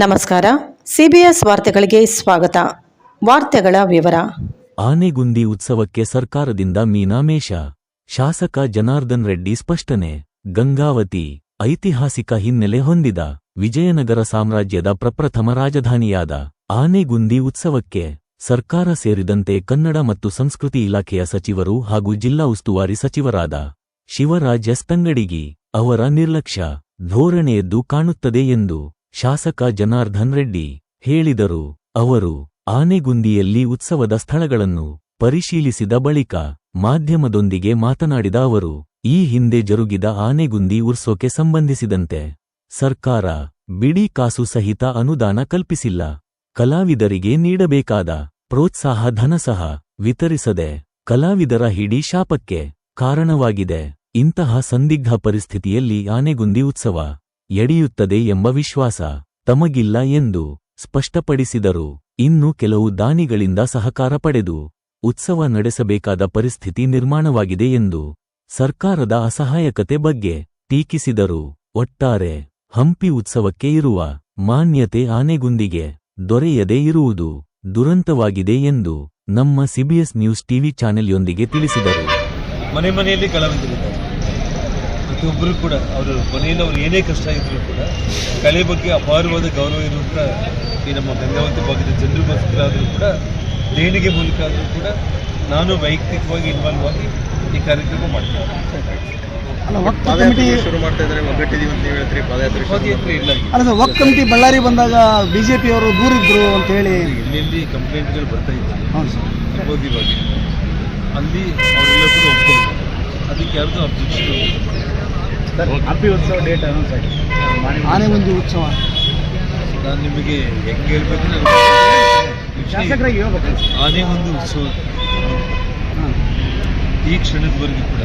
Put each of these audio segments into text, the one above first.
ನಮಸ್ಕಾರ. ಸಿಬಿಎಸ್ ವಾರ್ತೆಗಳಿಗೆ ಸ್ವಾಗತ. ವಾರ್ತೆಗಳ ವಿವರ. ಆನೆಗುಂದಿ ಉತ್ಸವಕ್ಕೆ ಸರ್ಕಾರದಿಂದ ಮೀನಾಮೇಷ. ಶಾಸಕ ಜನಾರ್ದನ್ ರೆಡ್ಡಿ ಸ್ಪಷ್ಟನೆ. ಗಂಗಾವತಿ ಐತಿಹಾಸಿಕ ಹಿನ್ನೆಲೆ ಹೊಂದಿದ ವಿಜಯನಗರ ಸಾಮ್ರಾಜ್ಯದ ಪ್ರಪ್ರಥಮ ರಾಜಧಾನಿಯಾದ ಆನೆಗುಂದಿ ಉತ್ಸವಕ್ಕೆ ಸರ್ಕಾರ ಸೇರಿದಂತೆ ಕನ್ನಡ ಮತ್ತು ಸಂಸ್ಕೃತಿ ಇಲಾಖೆಯ ಸಚಿವರು ಹಾಗೂ ಜಿಲ್ಲಾ ಉಸ್ತುವಾರಿ ಸಚಿವರಾದ ಶಿವರಾಜ್ ಎಸ್ ತಂಗಡಿಗಿ ಅವರ ನಿರ್ಲಕ್ಷ್ಯ ಧೋರಣೆಯದ್ದು ಕಾಣುತ್ತದೆ ಎಂದು ಶಾಸಕ ಜನಾರ್ದನ್ ರೆಡ್ಡಿ ಹೇಳಿದರು. ಅವರು ಆನೆಗುಂದಿಯಲ್ಲಿ ಉತ್ಸವದ ಸ್ಥಳಗಳನ್ನು ಪರಿಶೀಲಿಸಿದ ಬಳಿಕ ಮಾಧ್ಯಮದೊಂದಿಗೆ ಮಾತನಾಡಿದ ಅವರು, ಈ ಹಿಂದೆ ಜರುಗಿದ ಆನೆಗುಂದಿ ಉತ್ಸವಕ್ಕೆ ಸಂಬಂಧಿಸಿದಂತೆ ಸರ್ಕಾರ ಬಿಡಿ ಕಾಸು ಸಹಿತ ಅನುದಾನ ಕಲ್ಪಿಸಿಲ್ಲ. ಕಲಾವಿದರಿಗೆ ನೀಡಬೇಕಾದ ಪ್ರೋತ್ಸಾಹ ಧನ ಸಹ ವಿತರಿಸದೆ ಕಲಾವಿದರ ಹಿಡಿ ಶಾಪಕ್ಕೆ ಕಾರಣವಾಗಿದೆ. ಇಂತಹ ಸಂದಿಗ್ಧ ಪರಿಸ್ಥಿತಿಯಲ್ಲಿ ಆನೆಗುಂದಿ ಉತ್ಸವ ಎಡೆಯುತ್ತದೆ ಎಂಬ ವಿಶ್ವಾಸ ತಮಗಿಲ್ಲ ಎಂದು ಸ್ಪಷ್ಟಪಡಿಸಿದರು. ಇನ್ನು ಕೆಲವು ದಾನಿಗಳಿಂದ ಸಹಕಾರ ಪಡೆದು ಉತ್ಸವ ನಡೆಸಬೇಕಾದ ಪರಿಸ್ಥಿತಿ ನಿರ್ಮಾಣವಾಗಿದೆ ಎಂದು ಸರ್ಕಾರದ ಅಸಹಾಯಕತೆ ಬಗ್ಗೆ ಟೀಕಿಸಿದರು. ಒಟ್ಟಾರೆ ಹಂಪಿ ಉತ್ಸವಕ್ಕೆ ಇರುವ ಮಾನ್ಯತೆ ಆನೆಗುಂದಿಗೆ ದೊರೆಯದೇ ಇರುವುದು ದುರಂತವಾಗಿದೆ ಎಂದು ನಮ್ಮ ಸಿಬಿಎಸ್ ನ್ಯೂಸ್ ಟಿವಿ ಚಾನೆಲ್ಯೊಂದಿಗೆ ತಿಳಿಸಿದರು. ಮನೆ ಮನೆಯಲ್ಲಿ ಕಲಾವಿದರಿದ್ದಾರೆ. ಪ್ರತಿಯೊಬ್ಬರು ಕೂಡ ಅವರು ಮನೆಯಲ್ಲಿ ಅವ್ರು ಏನೇ ಕಷ್ಟ ಇದ್ರೂ ಕೂಡ ಕಲೆ ಬಗ್ಗೆ ಅಪಾರವಾದ ಗೌರವ ಇರುವಂಥ ಈ ನಮ್ಮ ಗಂಗಾವತಿ ಭಾಗದ ಜನರಿಗೋಸ್ಕರ ಆದರೂ ಕೂಡ ದೇಣಿಗೆ ಮೂಲಕ ಆದರೂ ಕೂಡ ನಾನು ವೈಯಕ್ತಿಕವಾಗಿ ಇನ್ವಾಲ್ವ್ ಆಗಿ ಈ ಕಾರ್ಯಕ್ರಮ ಮಾಡ್ತೀನಿ. ಶುರು ಮಾಡ್ತಾ ಇದ್ದಾರೆ, ಒಗ್ಗಟ್ಟಿದೀವಿ ಅಂತ ಹೇಳ್ತೀರಿ. ಪಾದಯಾತ್ರೆ ಇಲ್ಲ. ಅಲ್ಲ, ವಕ್ ಕಮಿಟಿ ಬಳ್ಳಾರಿ ಬಂದಾಗ ಬಿಜೆಪಿ ಅವರು ದೂರಿದ್ರು ಅಂತ ಹೇಳಿ ಎಲ್ಲೆಲ್ಲಿ ಕಂಪ್ಲೇಂಟ್ಗಳು ಬರ್ತಾ ಇತ್ತು ವಿರೋಧಿವಾಗಿ, ಅಲ್ಲಿ ಅವರೆಲ್ಲ ಕೂಡ ಒಪ್ತಾ ಇದ್ದಾರೆ. ಅದಕ್ಕೆ ಯಾರ್ದು ಅಬ್ಜೆಕ್ಷನ್. ಹಂಪಿ ಉತ್ಸವ ಡೇಟ್ ಅನೌನ್ಸ್ ಆಗಿದೆ. ಆನೆಗುಂದಿ ಉತ್ಸವ ನಾನು ನಿಮಗೆ ಹೆಂಗೆ ಹೇಳ್ಬೇಕಂದ್ರೆ ಶಾಸಕರಾಗಿ ಹೇಳ್ಬೇಕು. ಆನೆಗುಂದಿ ಉತ್ಸವ ಈ ಕ್ಷಣದವರೆಗೂ ಕೂಡ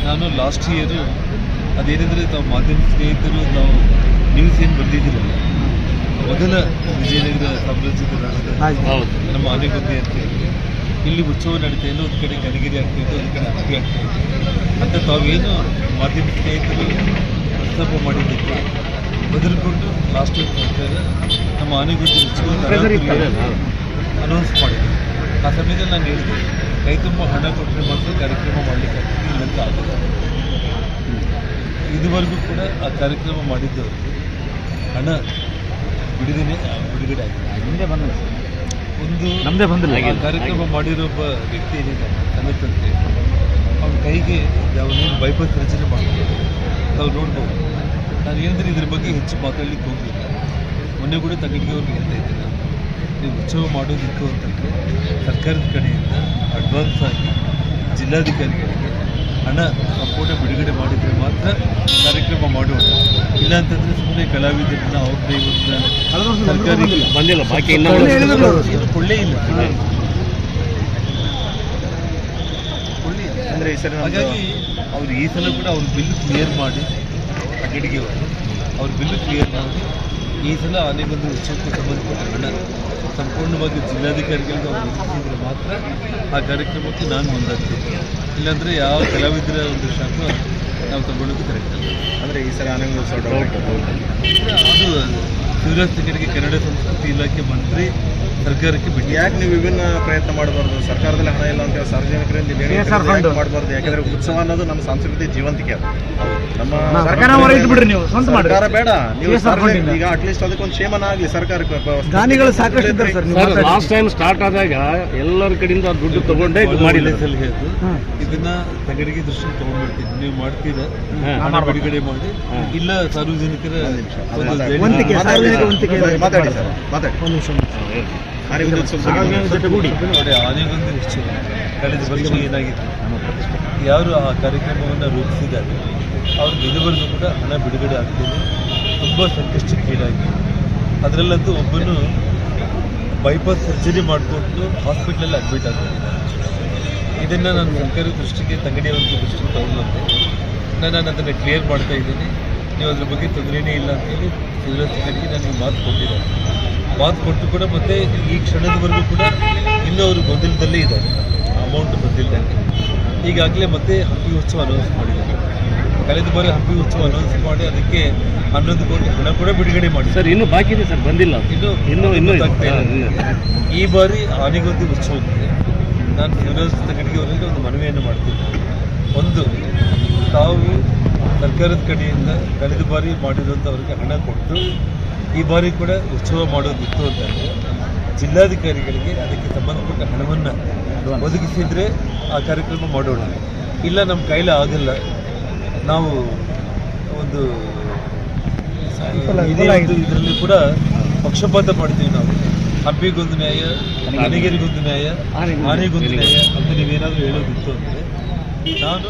ನಾನು ಲಾಸ್ಟ್ ಇಯರು ಅದೇನೆಂದರೆ ತಾವು ಮಾಧ್ಯಮ ಸ್ನೇಹಿತರು ನಾವು ನ್ಯೂಸ್ ಏನು ಬಂದಿದ್ದೀರಲ್ಲ, ಮೊದಲ ವಿಜಯನಗರ ಸಾಮ್ರಾಜ್ಯದ ನಮ್ಮ ಆನೆಗುಂದಿ ಅಂತ ಹೇಳಿ ಇಲ್ಲಿ ಉತ್ಸವ ನಡೀತಾ ಇಲ್ಲ. ಒಂದು ಕಡೆ ಕನಗಿರಿ ಆಗ್ತಾಯಿತ್ತು, ಒಂದು ಕಡೆ ಹಂಪಿ ಆಗ್ತಾಯಿತ್ತು ಅಂತ ತಾವೇನು ಮಾಧ್ಯಮ ಸ್ನೇಹಿತರು ಪ್ರಸ್ತಾಪ ಮಾಡಿದ್ದಕ್ಕೆ ಬದಲಿಕೊಂಡು ಲಾಸ್ಟ್ ವೀಕ್ ಮಾಡ್ತಾರೆ ನಮ್ಮ ಆನೆಗುಂದಿ ಉತ್ಸವ ಅನೌನ್ಸ್ ಮಾಡಿದ್ರು. ಆ ಸಮಯದಲ್ಲಿ ನಾನು ಹೇಳಿದೆ, ಕೈ ತುಂಬ ಹಣ ಕೊಟ್ಟರೆ ಮಾತ್ರ ಕಾರ್ಯಕ್ರಮ ಮಾಡಲಿಕ್ಕೆ ಆಗ್ತದೆ, ಇಲ್ಲಂತ ಆಗುತ್ತೆ. ಇದುವರೆಗೂ ಕೂಡ ಆ ಕಾರ್ಯಕ್ರಮ ಮಾಡಿದ್ದವರಿಗೆ ಹಣ ಬಿಡುಗಡೆ ಆಗಿದೆ. ಒಂದು ನಮ್ಮದೇ ಬಂದಿಲ್ಲ. ಆ ಕಾರ್ಯಕ್ರಮ ಮಾಡಿರೋ ಒಬ್ಬ ವ್ಯಕ್ತಿ ಏನಿದೆ ಸಮೇತಂತೆ ಅವನ ಕೈಗೆ ಅವನೇನು ಬೈಪಾಸ್ ರಚನೆ ಮಾಡ್ಬೋದು, ನಾವು ನೋಡ್ಬೋದು. ನಾನು ಏನಂದರೆ ಇದ್ರ ಬಗ್ಗೆ ಹೆಚ್ಚು ಮಾತಾಡ್ಲಿಕ್ಕೆ ಹೋಗಲಿಲ್ಲ. ಮೊನ್ನೆ ಕೂಡ ತಂಗಡಿಗೆ ಅವ್ರಿಗೆ ಹೇಳ್ತಾ ಇದ್ದೀನಿ, ನೀವು ಉತ್ಸವ ಮಾಡೋದಿತ್ತು ಅಂತಂದರೆ ಸರ್ಕಾರದ ಕಡೆಯಿಂದ ಅಡ್ವಾನ್ಸ್ ಆಗಿ ಜಿಲ್ಲಾಧಿಕಾರಿಗಳಿಗೆ ಹಣ ಸಂಪೂರ್ಣ ಬಿಡುಗಡೆ ಮಾಡಿದರೆ ಮಾತ್ರ ಕಾರ್ಯಕ್ರಮ ಮಾಡೋಣ. ಇಲ್ಲ ಅಂತಂದರೆ ಸುಮ್ಮನೆ ಕಲಾವಿದರನ್ನ ಅವ್ರನ್ನೇ ಇವ್ರನ್ನ ಸರ್ಕಾರಿ ಬಂದಿಲ್ಲ, ಬಾಕಿ ಏನು ಕೊಳ್ಳೇ ಇಲ್ಲ. ಅಂದರೆ ಈ ಸರಿ ಹಾಗಾಗಿ ಅವ್ರು ಈ ಸಲ ಕೂಡ ಅವ್ರ ಬಿಲ್ ಕ್ಲಿಯರ್ ಮಾಡಿ, ಅಂಗಡಿಗೆ ಅವ್ರ ಬಿಲ್ ಕ್ಲಿಯರ್ ಮಾಡಿ ಈ ಸಲ ಆನೆಗುಂದಿ ಉತ್ಸವಕ್ಕೆ ಸಂಬಂಧಪಟ್ಟ ಹಣ ಸಂಪೂರ್ಣವಾಗಿ ಜಿಲ್ಲಾಧಿಕಾರಿಗಳಿಗೆ ಅವ್ರು ಒದಗಿಸಿದ್ರೆ ಮಾತ್ರ ಆ ಕಾರ್ಯಕ್ರಮಕ್ಕೆ ನಾನು ಮುಂದಾಗ್ತೀನಿ. ಇಲ್ಲಾಂದರೆ ಯಾವ ಕಲಾವಿದರ ಒಂದು ಶಾಖ ನಾವು ತಗೊಳ್ಳೋದು ಕರೆಕ್ಟ್ ಅಲ್ಲ. ಅಂದರೆ ಈ ಸರಿ ಆನೆಗುಂದಿ ಉತ್ಸವ ಅದು ಶಿವರಾಜ್ ತಂಗಡಿಗೆ ಕನ್ನಡ ಸಂಸ್ಕೃತಿ ಇಲಾಖೆ ಮಂತ್ರಿ ಸರ್ಕಾರಕ್ಕೆ ಬಿಟ್ಟು. ಯಾಕೆ ನೀವು ವಿಭಿನ್ನ ಪ್ರಯತ್ನ ಮಾಡಬಾರ್ದು? ಸರ್ಕಾರದಲ್ಲಿ ಹಣ ಇಲ್ಲ ಅಂತ ಸಾರ್ವಜನಿಕರಿಂದ ಮಾಡಬಾರ್ದು. ಯಾಕಂದ್ರೆ ಉತ್ಸವ ಅನ್ನೋದು ನಮ್ಮ ಸಂಸ್ಕೃತಿ ಜೀವಂತಿಕೆ. ಅದು ನಮ್ಮ ಸರ್ಕಾರ ಬೇಡ, ನೀವು ಈಗ ಅಟ್ಲೀಸ್ಟ್ ಅದಕ್ಕೊಂದು ಕ್ಷೇಮನ ಆಗಲಿ ಸರ್ಕಾರಕ್ಕೆ. ದಾನಿಗಳು ಸಾಕಷ್ಟು ಇದ್ದಾರೆ ಸರ್. ಲಾಸ್ಟ್ ಟೈಮ್ ಸ್ಟಾರ್ಟ್ ಆದಾಗ ಎಲ್ಲರ ಕಡೆಯಿಂದ ದುಡ್ಡು ತಗೊಂಡೇ ಮಾಡಿಲ್ಲ. ಇದನ್ನ ತಂಗಡಿಗೆ ದೃಷ್ಟಿ ತಗೊಂಡ್ಬಿಡ್ತೀನಿ. ನೀವು ಮಾಡ್ತೀರಾ, ಹಣ ಬಿಡುಗಡೆ ಮಾಡಿ, ಇಲ್ಲ ಸಾರ್ವಜನಿಕರ ಮಾತಾಡಿ ಸರ್, ಮಾತಾಡಿ. ಆನೆಗುಂದಿ ಉತ್ಸವ ಕಳೆದ ವರ್ಷ ಏನಾಗಿತ್ತು, ಯಾರು ಆ ಕಾರ್ಯಕ್ರಮವನ್ನು ರೂಪಿಸಿದ್ದಾರೆ ಅವ್ರಿಗೆ ಇದುವರೆಗೂ ಕೂಡ ಹಣ ಬಿಡುಗಡೆ ಆಗ್ತಿದೆ. ತುಂಬ ಸಂಕಷ್ಟಕ್ಕೀಡಾಗಿ ಅದರಲ್ಲಂತೂ ಒಬ್ಬನು ಬೈಪಾಸ್ ಸರ್ಜರಿ ಮಾಡಿಕೊಂಡು ಹಾಸ್ಪಿಟ್ಲಲ್ಲಿ ಅಡ್ಮಿಟ್ ಆಗ್ತಿದ್ದೆ. ಇದನ್ನು ನಾನು ಸರ್ಕಾರಿ ದೃಷ್ಟಿಗೆ, ತಂಗಡಿಯ ಒಂದು ದೃಷ್ಟಿಗೆ ತಗೊಂಡ್ಬಂದೆ. ನಾನು ಅದನ್ನು ಕ್ಲಿಯರ್ ಮಾಡ್ತಾ ಇದ್ದೀನಿ. ನೀವು ಅದ್ರ ಬಗ್ಗೆ ತೊಂದರೆನೇ ಇಲ್ಲ ಅಂತೇಳಿ ಶಿವರಾಜ್ ತಂಗಡಿಗೆ ನನಗೆ ಮಾತು ಕೊಟ್ಟಿದ್ದಾರೆ. ಮಾತು ಕೊಟ್ಟು ಕೂಡ ಮತ್ತೆ ಈ ಕ್ಷಣದವರೆಗೂ ಕೂಡ ಇನ್ನೂ ಅವರು ಗೊಂದಲದಲ್ಲೇ ಇದ್ದಾರೆ, ಅಮೌಂಟ್ ಬಂದಿಲ್ಲ. ಈಗಾಗಲೇ ಮತ್ತೆ ಹಂಪಿ ಉತ್ಸವ ಅನೌನ್ಸ್ ಮಾಡಿದ್ದಾರೆ. ಕಳೆದ ಬಾರಿ ಹಂಪಿ ಉತ್ಸವ ಅನೌನ್ಸ್ ಮಾಡಿ ಅದಕ್ಕೆ 11 ಕೋಟಿ ಹಣ ಕೂಡ ಬಿಡುಗಡೆ ಮಾಡಿ ಸರ್ ಇನ್ನೂ ಬಾಕಿ ಇದೆ ಸರ್, ಬಂದಿಲ್ಲ. ಇನ್ನೂ ಗೊತ್ತಾಗ್ತಾ ಇಲ್ಲ. ಈ ಬಾರಿ ಆನೆಗೊಂದಿ ಉತ್ಸವಕ್ಕೆ ನಾನು ಶಿವರಾಜ್ ತಗಡಿಗೆ ಅವರಿಗೆ ಒಂದು ಮನವಿಯನ್ನು ಮಾಡ್ತೀನಿ. ಒಂದು, ತಾವು ಸರ್ಕಾರದ ಕಡೆಯಿಂದ ಕಳೆದ ಬಾರಿ ಮಾಡಿದಂಥ ಅವರಿಗೆ ಹಣ ಕೊಟ್ಟು ಈ ಬಾರಿ ಕೂಡ ಉತ್ಸವ ಮಾಡೋದಿತ್ತು ಅಂತಂದರೆ ಜಿಲ್ಲಾಧಿಕಾರಿಗಳಿಗೆ ಅದಕ್ಕೆ ಸಂಬಂಧಪಟ್ಟ ಹಣವನ್ನು ಒದಗಿಸಿದರೆ ಆ ಕಾರ್ಯಕ್ರಮ ಮಾಡೋಣ. ಇಲ್ಲ ನಮ್ಮ ಕೈಲಿ ಆಗಲ್ಲ, ನಾವು ಒಂದು ಇದರಲ್ಲಿ ಕೂಡ ಪಕ್ಷಪಾತ ಮಾಡ್ತೀವಿ. ನಾವು ಹಂಪಿಗೊಂದು ನ್ಯಾಯ, ಅಣೆಗೆರೆಗೊಂದು ನ್ಯಾಯ, ಆನೆಗೊಂದು ನ್ಯಾಯ ಅಂತ ನೀವೇನಾದರೂ ಹೇಳೋದಿತ್ತು ಅಂದರೆ ನಾನು